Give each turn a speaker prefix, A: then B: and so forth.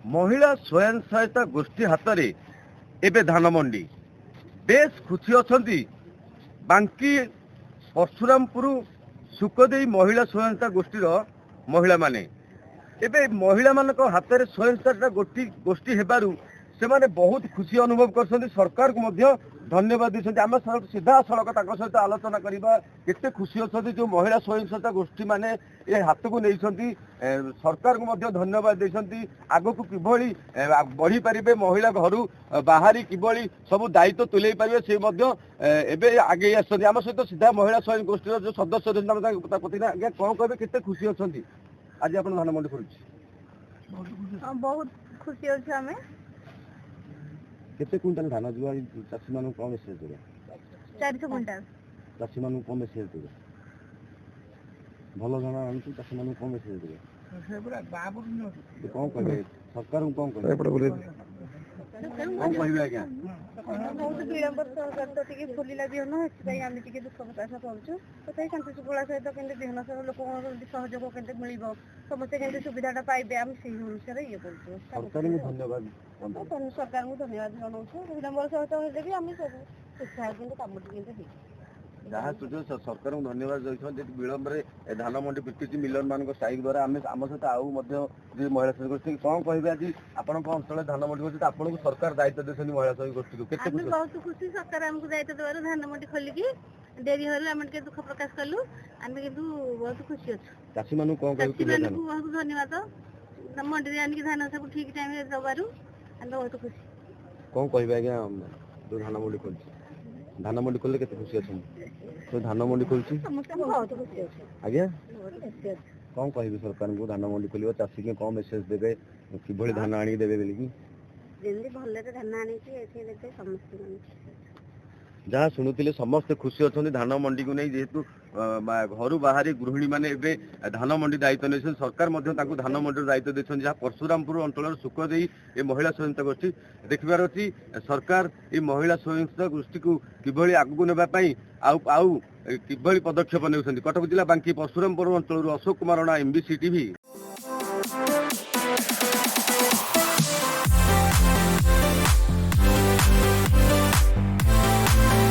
A: महिला स्वयं सहायता गोष्ठी हाथ में एवं धान मंडी बेस खुशी अच्छा बांकी परशुरामपुर सुखदेई महिला स्वयं सहायता गोष्ठी महिला माने एवं महिला मान हाथ में स्वयं सहायता गोष्ठी हेबारु से माने बहुत खुशी अनुभव कर सरकार को मध्य धन्यवाद देते आम सीधा सड़क सहित आलोचना करवा केते खुशी अच्छा जो महिला स्वयं सहायता गोष्ठी माने ये हाथ को नहीं सरकार को मध्य धन्यवाद देते आग को किभली बढ़ी पारे महिला घर बाहरी किभली सब दायित्व तुले पारे से एवं आगे आम सहित सीधा महिला स्वयं गोष्ठी जो सदस्य आज्ञा कौन कहे केते खुशी अच्छा आज आप धान मंडी खोल
B: बहुत खुशी अच्छे आम
A: केते क्विंटाल धान जो चाषी मान कौन मेसेज देवे
B: 400 क्विंटाल
A: चाषी मान कौन मेसेज देवे भल धान आनी चाषी मान कौन मेसेज देवे कौन कहे सरकार कौन कहे आज्ञा
B: बहुत विलंब सरकार तो टी खोलला बिहन से आम टी दुख प्रकाश करूँ तथा शांति शुक्ला सहित के बिहन सब लोक सहयोग के मिल समस्ते के सुविधा पाइबे आम से अनुसार ये
A: सरकार को धन्यवाद
B: सरकार को धन्यवाद जनाऊँ विलंब सहित भी आम सब उत्साह कम टी
A: जहाँ सुझाव सरकार को धन्यवाद देते विलंब धान मंडी पिटिसी मिलर मान स्ट्राइक द्वारा आम सहित आउ महिला श्रमिक गोष्ठी कौन कहे आज आपण अंचल धान मंडी कर आपको सरकार दायित्व देते महिला श्रमिक गोष्ठी को
B: बहुत खुशी सरकार आमको दायित्व देवर धान मंडी खोलिकी डेरी हल आम दुख प्रकाश कलु आम कि बहुत खुशी अच्छे
A: चाषी मान कौन कहे
B: बहुत धन्यवाद मंडी आनिक धान सब ठीक टाइम दबार आम बहुत खुशी
A: कौन कहे आज्ञा जो धान मंडी खोल धान मंडी खोल के खुशी अच्छा तो धान मंडी खोल आज्ञा कौन कह सरकार को धान मंडी खोल चाषी के कौन मेसेज देवे कि धान आनी देवे
B: भल धान आनी समस्त
A: जहाँ शुणुले समस्ते खुशी अच्छा धान मंडी को नहीं जेहेतु घर बाहरी गृहिणी मैंने धान मंडी दायित्व नहीं सरकार धान मंडी दायित्व देते जहाँ परशुरामपुर अंचल सुखदेई ये महिला स्वयं सहायता गोष्ठी देखबार अच्छी सरकार ये महिला स्वयं सहायता गोष्ठी को किभली आगू नापी आउ किभली पदक्षेप ने कटक जिला बांकी परशुरामपुर अंचल अशोक कुमार राणा MBC TV।